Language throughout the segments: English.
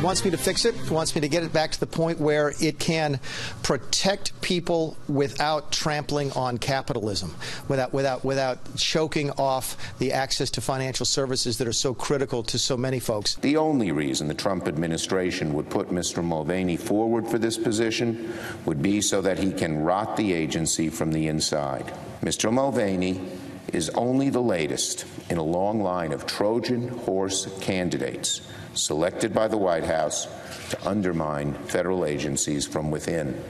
wants me to fix it. He wants me to get it back to the point where it can protect people without trampling on capitalism, without choking off the access to financial services that are so critical to so many folks. The only reason the Trump administration would put Mr. Mulvaney forward for this position would be so that he can rot the agency from the inside. Mr. Mulvaney is only the latest in a long line of Trojan horse candidates selected by the White House to undermine federal agencies from within.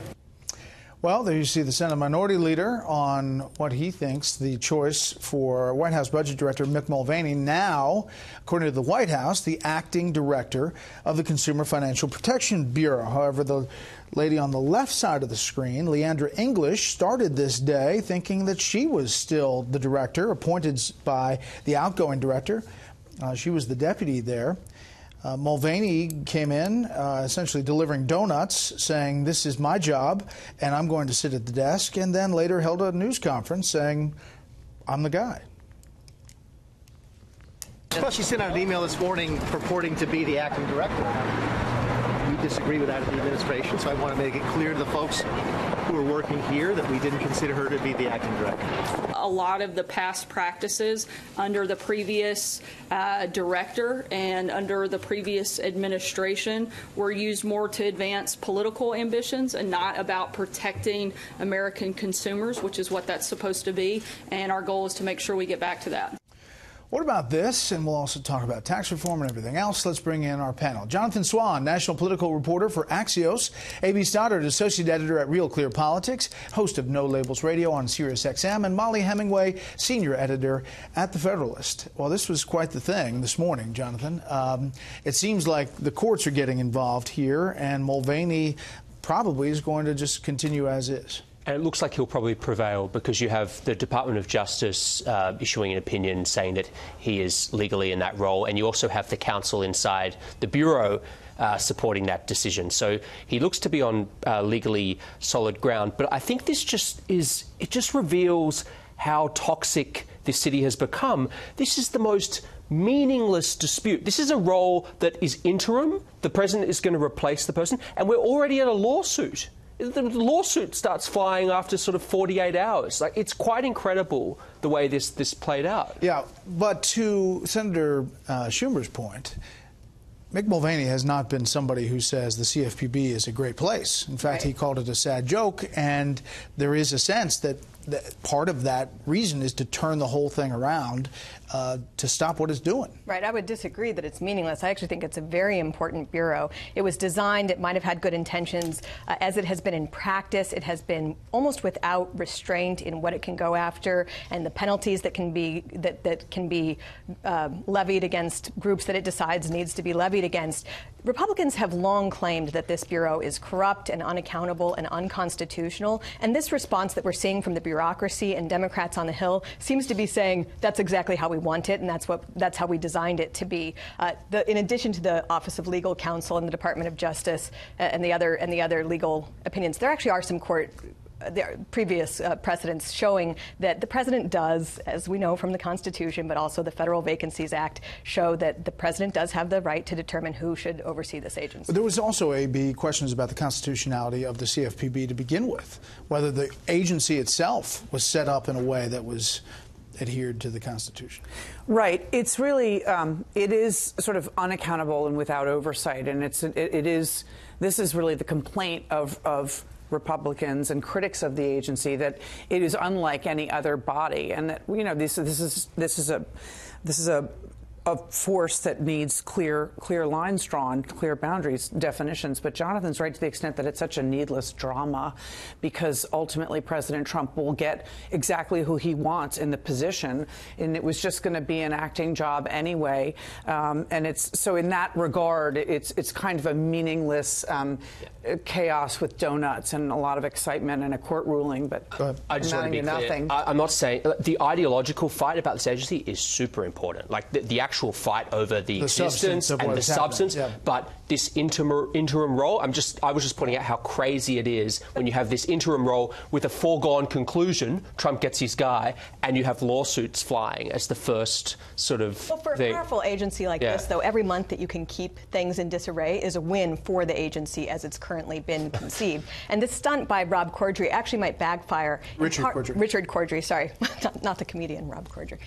Well, there you see the Senate Minority Leader on what he thinks the choice for White House Budget Director Mick Mulvaney, now, according to the White House, the acting director of the Consumer Financial Protection Bureau. However, the lady on the left side of the screen, Leandra English, started this day thinking that she was still the director, appointed by the outgoing director. She was the deputy there. Mulvaney came in essentially delivering donuts, saying, "This is my job, and I'm going to sit at the desk," and then later held a news conference saying, "I'm the guy." Plus, she sent out an email this morning purporting to be the acting director. We disagree with that at the administration, so I want to make it clear to the folks who are working here that we didn't consider her to be the acting director. A lot of the past practices under the previous director and under the previous administration were used more to advance political ambitions and not about protecting American consumers, which is what that's supposed to be. And our goal is to make sure we get back to that. What about this? And we'll also talk about tax reform and everything else. Let's bring in our panel. Jonathan Swan, national political reporter for Axios. A.B. Stoddard, associate editor at Real Clear Politics, host of No Labels Radio on Sirius XM. And Molly Hemingway, senior editor at The Federalist. Well, this was quite the thing this morning, Jonathan. It seems like the courts are getting involved here, and Mulvaney probably is going to just continue as is. And it looks like he'll probably prevail because you have the Department of Justice issuing an opinion saying that he is legally in that role, and you also have the counsel inside the Bureau supporting that decision. So he looks to be on legally solid ground. But I think this just reveals how toxic this city has become. This is the most meaningless dispute. This is a role that is interim. The president is going to replace the person, and we're already at a lawsuit. The lawsuit starts flying after sort of 48 hours. Like, it's quite incredible the way this played out. Yeah, but to Senator Schumer's point, Mick Mulvaney has not been somebody who says the CFPB is a great place. In fact, he called it a sad joke, and there is a sense that part of that reason is to turn the whole thing around to stop what it's doing. Right. I would disagree that it's meaningless. I actually think it's a very important bureau. It was designed, it might have had good intentions. As it has been in practice, it has been almost without restraint in what it can go after and the penalties that can be levied against groups that it decides needs to be levied against. Republicans have long claimed that this bureau is corrupt and unaccountable and unconstitutional. And this response that we're seeing from the bureaucracy and Democrats on the Hill seems to be saying that's exactly how we want it, and that's how we designed it to be. In addition to the Office of Legal Counsel and the Department of Justice and the other legal opinions, there actually are some previous precedents showing that the president does, as we know from the Constitution, but also the Federal Vacancies Act, show that the president does have the right to determine who should oversee this agency. But there was also, A.B., questions about the constitutionality of the CFPB to begin with, whether the agency itself was set up in a way that was adhered to the Constitution. Right. It's really, it is sort of unaccountable and without oversight, and this is really the complaint of Republicans and critics of the agency, that it is unlike any other body, and that this is a force that needs clear lines drawn, clear boundaries, definitions. But Jonathan's right to the extent that it's such a needless drama, because ultimately President Trump will get exactly who he wants in the position, and it was just going to be an acting job anyway. And it's so in that regard, it's kind of a meaningless chaos with donuts and a lot of excitement and a court ruling, but I just want to be clear. I'm not saying the ideological fight about this agency is super important. Like the actual actual fight over the existence and the substance, yeah. but this interim role, I was just pointing out how crazy it is when you have this interim role with a foregone conclusion, Trump gets his guy, and you have lawsuits flying as the first sort of Well, for a powerful agency like this, though, every month that you can keep things in disarray is a win for the agency as it's currently been conceived. And this stunt by Rob Corddry actually might backfire. Richard Corddry, sorry, not the comedian Rob Corddry,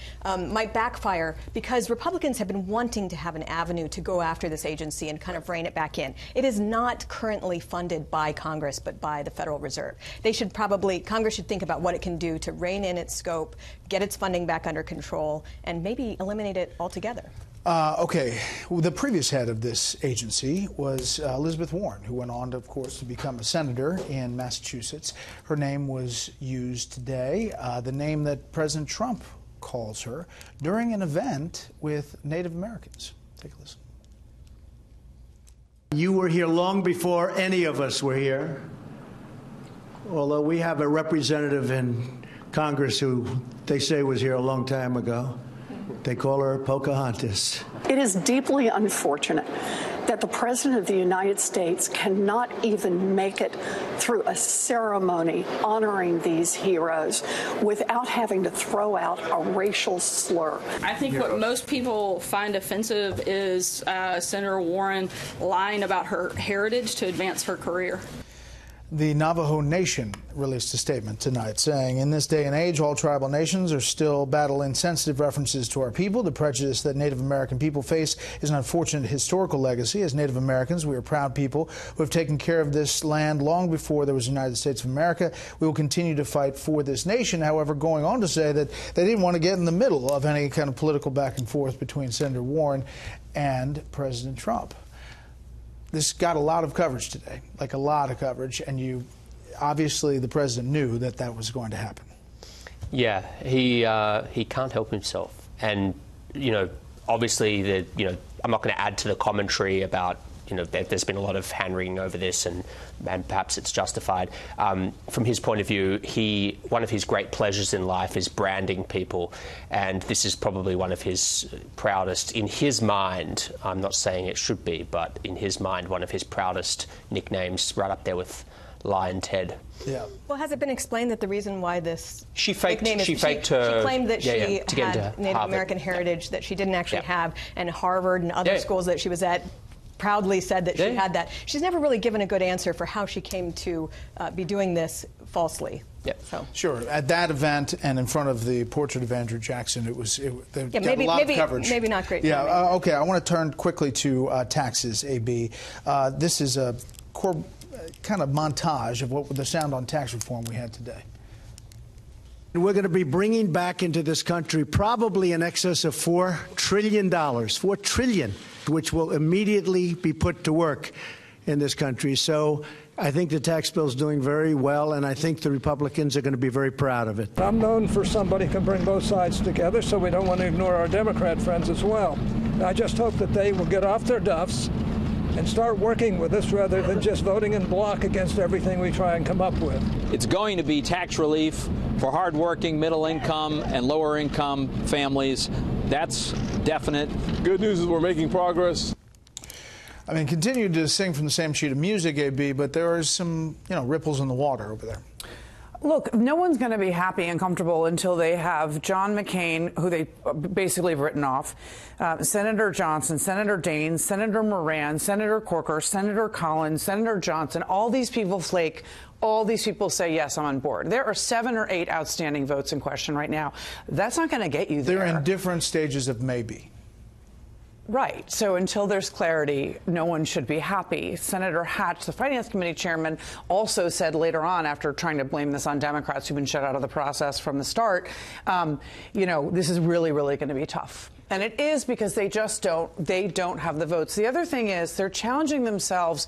might backfire because Republicans have been wanting to have an avenue to go after this agency and kind of rein it back in. It is not currently funded by Congress, but by the Federal Reserve. Congress should think about what it can do to rein in its scope, get its funding back under control, and maybe eliminate it altogether. Okay, well, the previous head of this agency was Elizabeth Warren, who went on, of course, to become a senator in Massachusetts. Her name was used today, the name that President Trump calls her, during an event with Native Americans. Take a listen. You were here long before any of us were here, although we have a representative in Congress who they say was here a long time ago. They call her Pocahontas. It is deeply unfortunate that the President of the United States cannot even make it through a ceremony honoring these heroes without having to throw out a racial slur. I think what most people find offensive is Senator Warren lying about her heritage to advance her career. The Navajo Nation released a statement tonight saying, in this day and age, all tribal nations are still battling sensitive references to our people. The prejudice that Native American people face is an unfortunate historical legacy. As Native Americans, we are proud people who have taken care of this land long before there was the United States of America. We will continue to fight for this nation. However, going on to say that they didn't want to get in the middle of any kind of political back and forth between Senator Warren and President Trump. This got a lot of coverage today, like a lot of coverage, and obviously the president knew that that was going to happen. Yeah, he can't help himself, and obviously I'm not going to add to the commentary about there's been a lot of hand-wringing over this, and perhaps it's justified. From his point of view, one of his great pleasures in life is branding people, and this is probably one of his proudest, in his mind, I'm not saying it should be, but in his mind, one of his proudest nicknames, right up there with Lion Ted. Yeah. Well, has it been explained that the reason why this she faked her, she claimed that she had Native Harvard. American heritage that she didn't actually have, and Harvard and other schools that she was at proudly said that she had that. She's never really given a good answer for how she came to be doing this falsely. Yep. So. Sure. At that event and in front of the portrait of Andrew Jackson, they got a lot of coverage. Maybe not great. Yeah. Okay. I want to turn quickly to taxes, AB. This is a kind of montage of what the sound on tax reform we had today. We're going to be bringing back into this country probably in excess of $4 trillion, $4 trillion, which will immediately be put to work in this country. So I think the tax bill is doing very well, and I think the Republicans are going to be very proud of it. I'm known for somebody who can bring both sides together, so we don't want to ignore our Democrat friends as well. I just hope that they will get off their duffs and start working with us rather than just voting in block against everything we try and come up with. It's going to be tax relief for hardworking middle-income and lower-income families. That's definite. Good news is we're making progress. I mean, continue to sing from the same sheet of music, AB, but there are some, ripples in the water over there. Look, no one's going to be happy and comfortable until they have John McCain, who they basically have written off, Senator Johnson, Senator Daines, Senator Moran, Senator Corker, Senator Collins, Senator Johnson. All these people flake. All these people say, yes, I'm on board. There are 7 or 8 outstanding votes in question right now. That's not going to get you there. They're in different stages of maybe. Right. So until there's clarity, no one should be happy. Senator Hatch, the Finance Committee chairman, also said later on, after trying to blame this on Democrats who've been shut out of the process from the start, this is really, really going to be tough. And it is because they don't have the votes. The other thing is they're challenging themselves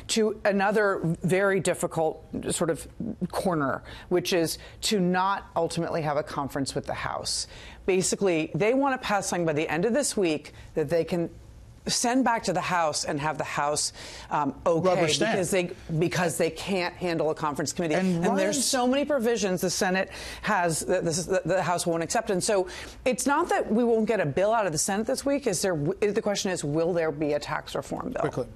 to another very difficult sort of corner, which is to not ultimately have a conference with the House. Basically, they want to pass something by the end of this week that they can send back to the House and have the House okay because they can't handle a conference committee. And there's so many provisions the Senate has that the House won't accept. And so it's not that we won't get a bill out of the Senate this week. The question is, will there be a tax reform bill? Quickly.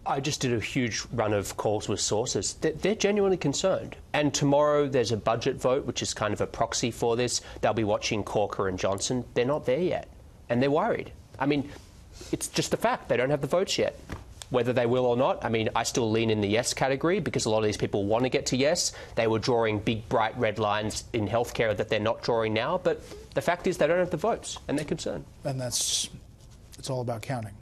I just did a huge run of calls with sources. They're genuinely concerned. And tomorrow there's a budget vote, which is kind of a proxy for this. They'll be watching Corker and Johnson. They're not there yet. And they're worried. I mean, it's just a fact. They don't have the votes yet. Whether they will or not, I mean, I still lean in the yes category because a lot of these people want to get to yes. They were drawing big, bright red lines in healthcare that they're not drawing now. But the fact is they don't have the votes and they're concerned. And it's all about counting.